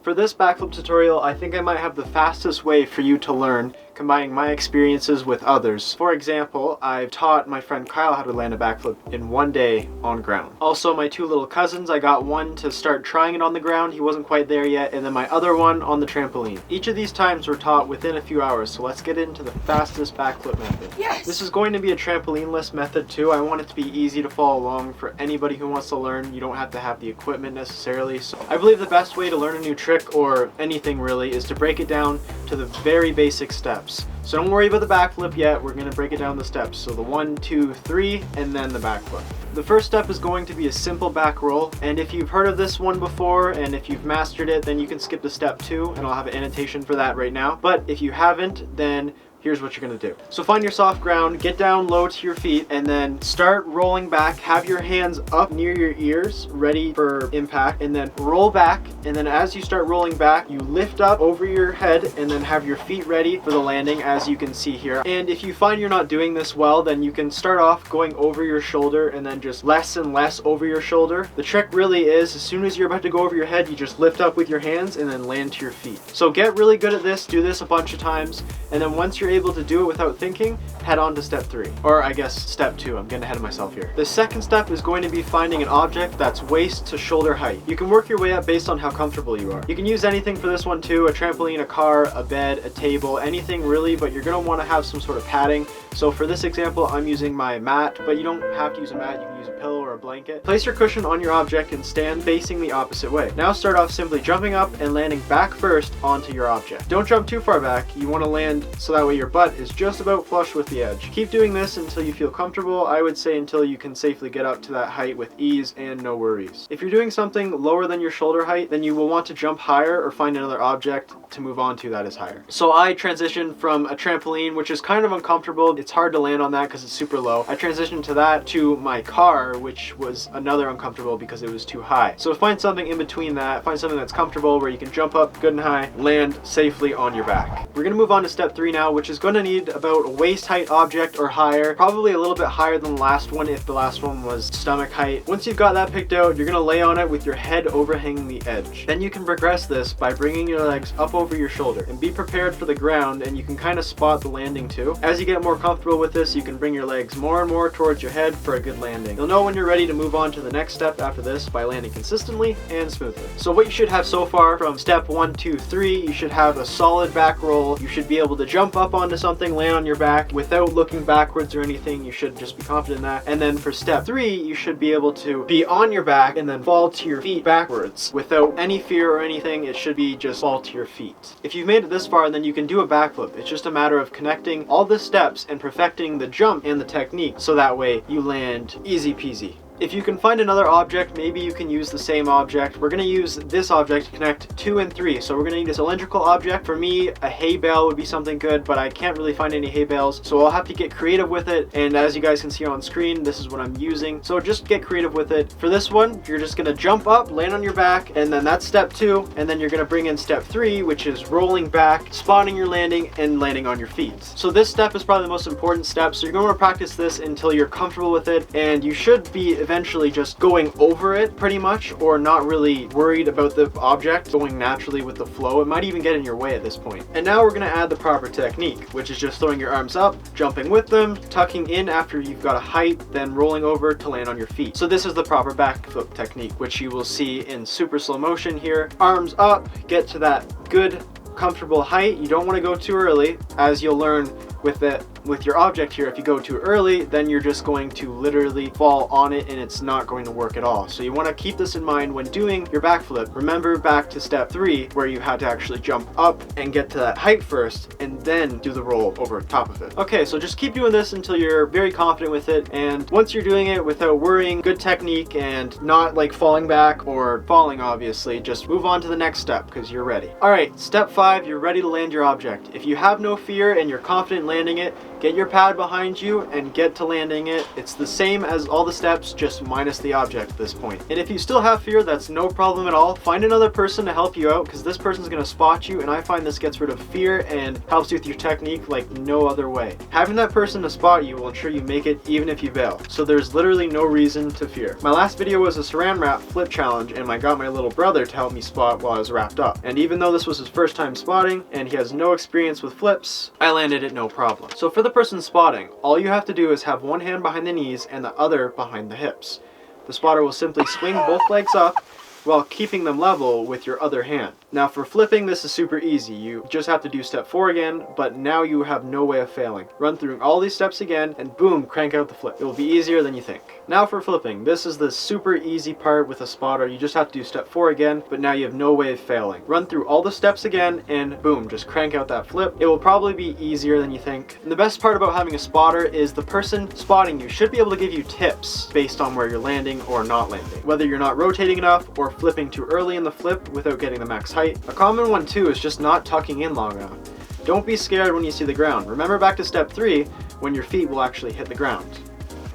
For this backflip tutorial, I think I might have the fastest way for you to learn, combining my experiences with others. For example, I've taught my friend Kyle how to land a backflip in 1 day on ground. Also, my two little cousins, I got one to start trying it on the ground, he wasn't quite there yet, and then my other one on the trampoline. Each of these times were taught within a few hours, so let's get into the fastest backflip method. Yes! This is going to be a trampoline-less method too. I want it to be easy to follow along for anybody who wants to learn. You don't have to have the equipment necessarily. So I believe the best way to learn a new trick, or anything really, is to break it down to the very basic steps. So don't worry about the backflip yet, we're going to break it down the steps. So the 1, 2, 3, and then the backflip. The first step is going to be a simple back roll, and if you've heard of this one before, and if you've mastered it, then you can skip to step 2, and I'll have an annotation for that right now. But if you haven't, then here's what you're going to do. So find your soft ground, get down low to your feet, and then start rolling back. Have your hands up near your ears, ready for impact, and then roll back. And then as you start rolling back, you lift up over your head and then have your feet ready for the landing, as you can see here. And if you find you're not doing this well, then you can start off going over your shoulder and then just less and less over your shoulder. The trick really is, as soon as you're about to go over your head, you just lift up with your hands and then land to your feet. So get really good at this, do this a bunch of times, and then once you're able to do it without thinking, head on to step 3. Or I guess step 2, I'm getting ahead of myself here. The second step is going to be finding an object that's waist to shoulder height. You can work your way up based on how comfortable you are. You can use anything for this one too, a trampoline, a car, a bed, a table, anything really, but you're going to want to have some sort of padding. So for this example, I'm using my mat, but you don't have to use a mat, you can use a pillow or a blanket. Place your cushion on your object and stand facing the opposite way. Now start off simply jumping up and landing back first onto your object. Don't jump too far back, you want to land so that way your butt is just about flush with the edge. Keep doing this until you feel comfortable. I would say until you can safely get up to that height with ease and no worries. If you're doing something lower than your shoulder height, then you will want to jump higher or find another object to move on to that is higher. So I transitioned from a trampoline, which is kind of uncomfortable. It's hard to land on that because it's super low. I transitioned to that to my car, which was another uncomfortable because it was too high. So find something in between that. Find something that's comfortable where you can jump up good and high, land safely on your back. We're going to move on to step 3 now, which is going to need about a waist height object or higher, probably a little bit higher than the last one if the last one was stomach height. Once you've got that picked out, you're going to lay on it with your head overhanging the edge. Then you can progress this by bringing your legs up over your shoulder, and be prepared for the ground, and you can kind of spot the landing too. As you get more comfortable with this, you can bring your legs more and more towards your head for a good landing. You'll know when you're ready to move on to the next step after this by landing consistently and smoothly. So what you should have so far from step 1, 2, 3, you should have a solid back roll. You should be able to jump up onto something, land on your back without looking backwards or anything. You should just be confident in that. And then for step 3, you should be able to be on your back and then fall to your feet backwards without any fear or anything. It should be just fall to your feet. If you've made it this far, then you can do a backflip. It's just a matter of connecting all the steps and perfecting the jump and the technique so that way you land easy peasy. If you can find another object, maybe you can use the same object. We're going to use this object to connect 2 and 3. So we're going to need a cylindrical object. For me, a hay bale would be something good, but I can't really find any hay bales, so I'll have to get creative with it. And as you guys can see on screen, this is what I'm using. So just get creative with it. For this one, you're just going to jump up, land on your back, and then that's step 2. And then you're going to bring in step 3, which is rolling back, spotting your landing, and landing on your feet. So this step is probably the most important step. So you're going to want to practice this until you're comfortable with it, and you should be eventually just going over it pretty much, or not really worried about the object, going naturally with the flow. It might even get in your way at this point. And now we're going to add the proper technique, which is just throwing your arms up, jumping with them, tucking in after you've got a height, then rolling over to land on your feet. So this is the proper backflip technique, which you will see in super slow motion here. Arms up, get to that good comfortable height. You don't want to go too early, as you'll learn with your object here. If you go too early, then you're just going to literally fall on it and it's not going to work at all. So you want to keep this in mind when doing your backflip. Remember back to step 3 where you had to actually jump up and get to that height first and then do the roll over top of it. Okay, so just keep doing this until you're very confident with it, and once you're doing it without worrying, good technique and not like falling back or falling obviously, just move on to the next step because you're ready. Alright, step 5, you're ready to land your object. If you have no fear and you're confident in landing it, Get your pad behind you and get to landing it. It's the same as all the steps, just minus the object at this point. And if you still have fear, that's no problem at all. Find another person to help you out, because this person's gonna spot you, and I find this gets rid of fear and helps you with your technique like no other way. Having that person to spot you will ensure you make it even if you fail. So there's literally no reason to fear. My last video was a saran wrap flip challenge, and I got my little brother to help me spot while I was wrapped up. And even though this was his first time spotting and he has no experience with flips, I landed it no problem. So for the person spotting, all you have to do is have one hand behind the knees and the other behind the hips. The spotter will simply swing both legs up while keeping them level with your other hand. Now for flipping, this is super easy. You just have to do step 4 again, but now you have no way of failing. Run through all these steps again and boom, crank out the flip. It will be easier than you think. Now for flipping, this is the super easy part with a spotter. You just have to do step 4 again, but now you have no way of failing. Run through all the steps again and boom, just crank out that flip. It will probably be easier than you think. And the best part about having a spotter is the person spotting you should be able to give you tips based on where you're landing or not landing. Whether you're not rotating enough or flipping too early in the flip without getting the max height. A common one too is just not tucking in long enough. Don't be scared when you see the ground. Remember back to step 3 when your feet will actually hit the ground.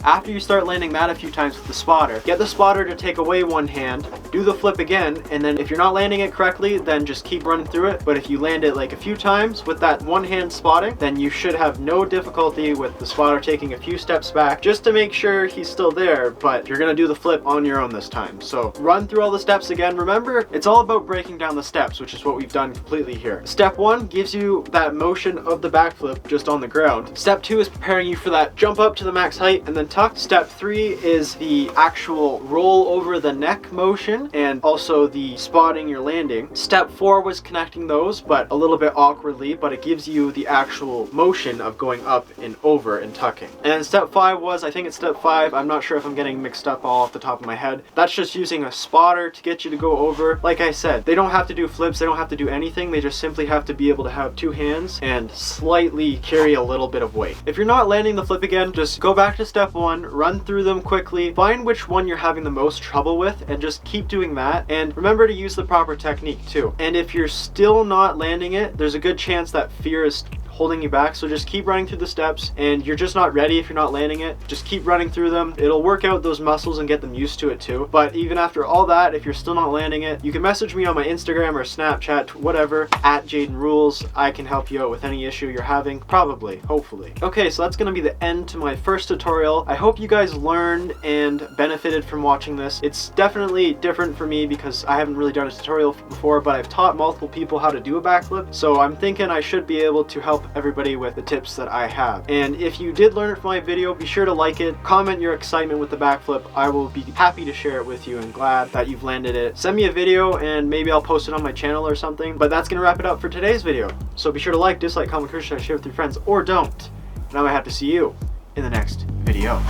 After you start landing that a few times with the spotter, get the spotter to take away one hand, do the flip again, and then if you're not landing it correctly, then just keep running through it. But if you land it like a few times with that one hand spotting, then you should have no difficulty with the spotter taking a few steps back just to make sure he's still there, but you're gonna do the flip on your own this time. So run through all the steps again. Remember, it's all about breaking down the steps, which is what we've done completely here. Step 1 gives you that motion of the backflip just on the ground. Step 2 is preparing you for that jump up to the max height and then tuck. Step 3 is the actual roll over the neck motion and also the spotting your landing. Step 4 was connecting those, but a little bit awkwardly, but it gives you the actual motion of going up and over and tucking. And step 5 was, I think it's step 5, I'm not sure if I'm getting mixed up all off the top of my head. That's just using a spotter to get you to go over. Like I said, they don't have to do flips, they don't have to do anything, they just simply have to be able to have 2 hands and slightly carry a little bit of weight. If you're not landing the flip again, just go back to step 1, run through them quickly, find which one you're having the most trouble with, and just keep doing that. And remember to use the proper technique too. And if you're still not landing it, there's a good chance that fear is holding you back, so just keep running through the steps, and you're just not ready if you're not landing it. Just keep running through them. It'll work out those muscles and get them used to it too. But even after all that, if you're still not landing it, you can message me on my Instagram or Snapchat, whatever, at Jaden Rules. I can help you out with any issue you're having, probably, hopefully. Okay, so that's gonna be the end to my first tutorial. I hope you guys learned and benefited from watching this. It's definitely different for me because I haven't really done a tutorial before, but I've taught multiple people how to do a backflip, so I'm thinking I should be able to help everybody with the tips that I have. And if you did learn it from my video, be sure to like it, comment your excitement with the backflip. I will be happy to share it with you and glad that you've landed it. Send me a video and maybe I'll post it on my channel or something. But that's gonna wrap it up for today's video. So be sure to like, dislike, comment, criticize, share with your friends, or don't. And I might have to see you in the next video.